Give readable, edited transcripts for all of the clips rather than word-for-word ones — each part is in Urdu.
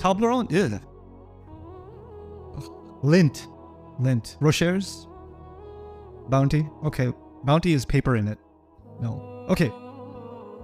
Toblerone? Yeah. Lindt. Rocher's? Bounty? Okay. Bounty is paper in it. No. Okay.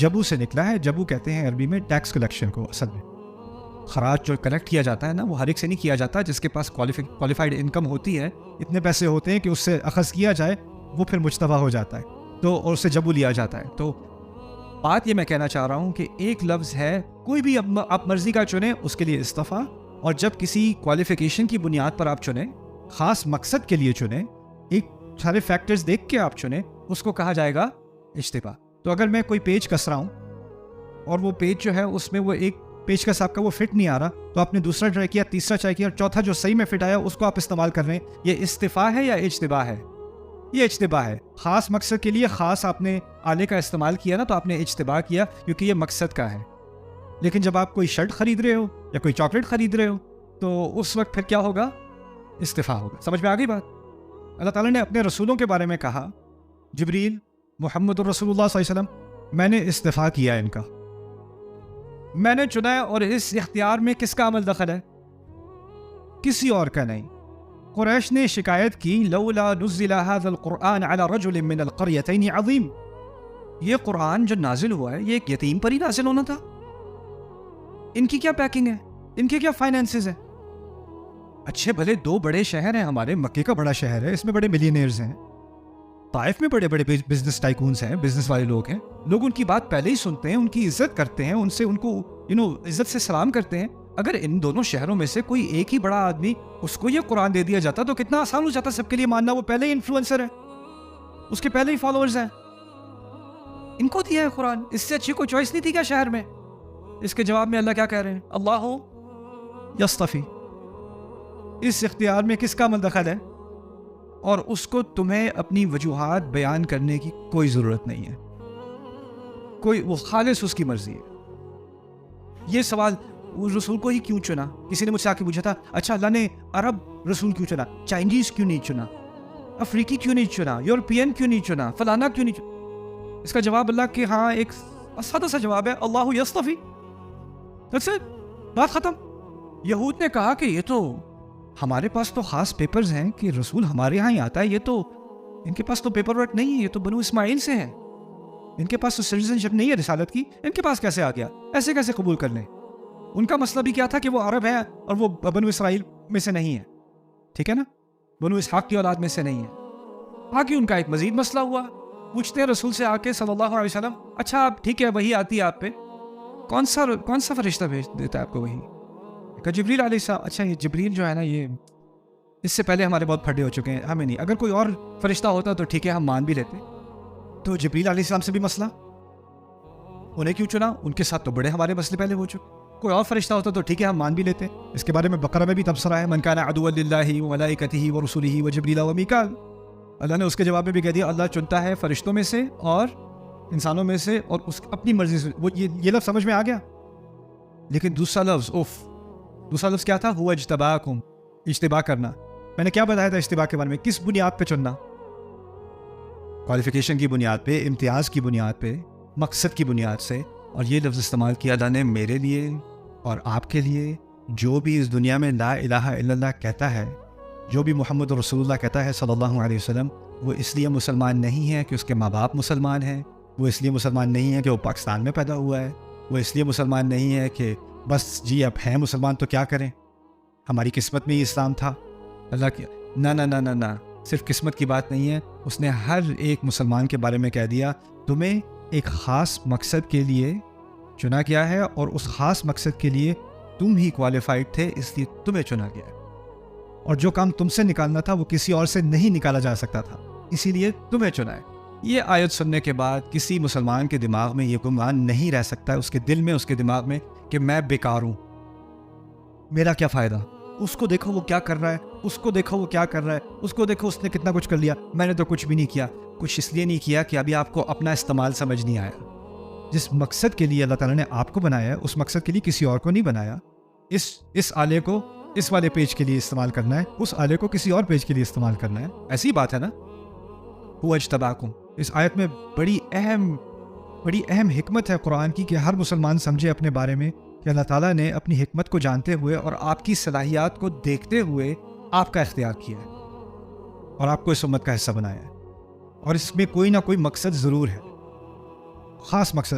جبو سے نکلا ہے. جبو کہتے ہیں عربی میں ٹیکس کلیکشن کو. اصل میں خراج جو کلیکٹ کیا جاتا ہے نا وہ ہر ایک سے نہیں کیا جاتا. جس کے پاس کوالیفائڈ انکم ہوتی ہے, اتنے پیسے ہوتے ہیں کہ اس سے اخذ کیا جائے, وہ پھر مجتبی ہو جاتا ہے تو اور اسے جبو لیا جاتا ہے. تو بات یہ میں کہنا چاہ رہا ہوں کہ ایک لفظ ہے, کوئی بھی آپ مرضی کا چنیں, اس کے لیے اصطفیٰ. اور جب کسی کوالیفیکیشن کی بنیاد پر آپ چنیں, خاص مقصد کے لیے چنیں, ایک سارے فیکٹرز دیکھ کے آپ چنیں, اس کو کہا جائے گا اجتباء. تو اگر میں کوئی پیج کس رہا ہوں اور وہ پیج جو ہے اس میں وہ ایک پیج کا آپ کا وہ فٹ نہیں آ رہا, تو آپ نے دوسرا ٹرائی کیا, تیسرا ٹرائی کیا, اور چوتھا جو صحیح میں فٹ آیا اس کو آپ استعمال کر رہے ہیں. یہ اصطفاء ہے یا اجتباء ہے؟ یہ اجتباء ہے. خاص مقصد کے لیے خاص آپ نے آلے کا استعمال کیا نا, تو آپ نے اجتباء کیا کیونکہ یہ مقصد کا ہے. لیکن جب آپ کوئی شرٹ خرید رہے ہو یا کوئی چاکلیٹ خرید رہے ہو تو اس وقت پھر کیا ہوگا؟ اصطفاء ہوگا. سمجھ میں آ گئی بات؟ اللہ تعالیٰ نے اپنے رسولوں کے بارے میں کہا, جبریل, محمد الرسول اللہ صلی اللہ علیہ وسلم, میں نے اصطفاء کیا ان کا, میں نے چنا ہے. اور اس اختیار میں کس کا عمل دخل ہے؟ کسی اور کا نہیں. قریش نے شکایت کی, لولا نزل هذا القرآن على رجل من القريتين عظیم, یہ قرآن جو نازل ہوا ہے یہ ایک یتیم پر ہی نازل ہونا تھا. ان کی کیا پیکنگ ہے, ان کے کیا فائنینسز ہیں؟ اچھے بھلے دو بڑے شہر ہیں ہمارے, مکے کا بڑا شہر ہے, اس میں بڑے ملینئرز ہیں, طائف میں بڑے بڑے بزنس ٹائکونز ہیں, بزنس والے لوگ ہیں, لوگ ان کی بات پہلے ہی سنتے ہیں, ان کی عزت کرتے ہیں, ان سے ان کو عزت سے سلام کرتے ہیں. اگر ان دونوں شہروں میں سے کوئی ایک ہی بڑا آدمی, اس کو یہ قرآن دے دیا جاتا تو کتنا آسان ہو جاتا سب کے لیے ماننا. وہ پہلے ہی انفلوئنسر ہے, اس کے پہلے ہی فالوورز ہیں, ان کو دیا ہے قرآن, اس سے اچھی کوئی چوائس نہیں تھی کیا شہر میں؟ اس کے جواب میں اللہ کیا کہہ رہے ہیں؟ اللہ یصطفی. اس اختیار میں کس کا عمل دخل ہے؟ اور اس کو تمہیں اپنی وجوہات بیان کرنے کی کوئی ضرورت نہیں ہے, کوئی, وہ خالص اس کی مرضی ہے. یہ سوال اس رسول کو ہی کیوں چنا؟ کسی نے مجھ سے آ کے پوچھا تھا, اچھا اللہ نے عرب رسول کیوں چنا, چائنیز کیوں نہیں چنا, افریقی کیوں نہیں چنا, یورپین کیوں نہیں چنا, فلانا کیوں نہیں چنا؟ اس کا جواب اللہ کے ہاں ایک سادہ سا جواب ہے, اللہ یصطفی. بات ختم. یہود نے کہا کہ یہ تو ہمارے پاس تو خاص پیپرز ہیں کہ رسول ہمارے ہاں ہی آتا ہے, یہ تو ان کے پاس تو پیپر ورک نہیں ہے, یہ تو بنو اسماعیل سے ہیں, ان کے پاس تو سٹیزن شپ نہیں ہے رسالت کی, ان کے پاس کیسے آ گیا, ایسے کیسے قبول کر لیں؟ ان کا مسئلہ بھی کیا تھا کہ وہ عرب ہیں اور وہ بنو اسرائیل میں سے نہیں ہے, ٹھیک ہے نا, بنو اسحاق کی اولاد میں سے نہیں ہے. آگے ان کا ایک مزید مسئلہ ہوا, پوچھتے ہیں رسول سے آ کے صلی اللہ علیہ وسلم, اچھا آپ ٹھیک ہے وہی آتی ہے آپ پہ, کون سا فرشتہ بھیج دیتا ہے آپ کو وہی؟ کہ جبریل علیہ السلام. اچھا یہ جبریل جو ہے نا, یہ اس سے پہلے ہمارے بہت پھڈے ہو چکے ہیں, ہمیں نہیں, اگر کوئی اور فرشتہ ہوتا تو ٹھیک ہے ہم مان بھی لیتے. تو جبریل علیہ السلام سے بھی مسئلہ, انہیں کیوں چنا؟ ان کے ساتھ تو بڑے ہمارے مسئلے پہلے ہو چکے. کوئی اور فرشتہ ہوتا تو ٹھیک ہے ہم مان بھی لیتے. اس کے بارے میں بقرہ میں بھی تبصرہ ہے, من کان عدوا للہ وملائکتہ ورسلہ وجبریل ومیکال. اللہ نے اس کے جواب میں بھی کہہ دیا, اللہ چنتا ہے فرشتوں میں سے اور انسانوں میں سے, اور اس اپنی مرضی سے. وہ یہ لفظ سمجھ میں آ گیا. لیکن دوسرا لفظ کیا تھا؟ ہوا اجتباکم, اجتباء کرنا. میں نے کیا بتایا تھا اجتباء کے بارے میں؟ کس بنیاد پہ چننا؟ کوالیفیکیشن کی بنیاد پہ, امتیاز کی بنیاد پہ, مقصد کی بنیاد سے. اور یہ لفظ استعمال کیا اللہ نے میرے لیے اور آپ کے لیے. جو بھی اس دنیا میں لا الہ الا اللہ کہتا ہے, جو بھی محمد رسول اللہ کہتا ہے صلی اللہ علیہ وسلم, وہ اس لیے مسلمان نہیں ہے کہ اس کے ماں باپ مسلمان ہیں, وہ اس لیے مسلمان نہیں ہے کہ وہ پاکستان میں پیدا ہوا ہے, وہ اس لیے مسلمان نہیں ہے کہ بس جی اب ہیں مسلمان تو کیا کریں, ہماری قسمت میں ہی اسلام تھا. اللہ کی نہ, صرف قسمت کی بات نہیں ہے. اس نے ہر ایک مسلمان کے بارے میں کہہ دیا, تمہیں ایک خاص مقصد کے لیے چنا گیا ہے, اور اس خاص مقصد کے لیے تم ہی کوالیفائڈ تھے, اس لیے تمہیں چنا گیا ہے. اور جو کام تم سے نکالنا تھا وہ کسی اور سے نہیں نکالا جا سکتا تھا, اسی لیے تمہیں چنا ہے. یہ آیت سننے کے بعد کسی مسلمان کے دماغ میں یہ گمان نہیں رہ سکتا, اس کے دل میں, اس کے دماغ میں, کہ میں بیکار ہوں, میرا کیا فائدہ, اس کو دیکھو وہ کیا کر رہا ہے, اس کو دیکھو وہ کیا کر رہا ہے, اس کو دیکھو اس نے کتنا کچھ کر لیا, میں نے تو کچھ بھی نہیں کیا. کچھ اس لیے نہیں کیا کہ ابھی آپ کو اپنا استعمال سمجھ نہیں آیا. جس مقصد کے لیے اللہ تعالیٰ نے آپ کو بنایا ہے, اس مقصد کے لیے کسی اور کو نہیں بنایا. اس آلے کو اس والے پیج کے لیے استعمال کرنا ہے, اس آلے کو کسی اور پیج کے لیے استعمال کرنا ہے. ایسی بات ہے نا. هو اجتباکم, اس آیت میں بڑی اہم حکمت ہے قرآن کی, کہ ہر مسلمان سمجھے اپنے بارے میں کہ اللہ تعالیٰ نے اپنی حکمت کو جانتے ہوئے اور آپ کی صلاحیات کو دیکھتے ہوئے آپ کا اختیار کیا ہے اور آپ کو اس امت کا حصہ بنایا ہے. اور اس میں کوئی نہ کوئی مقصد ضرور ہے, خاص مقصد.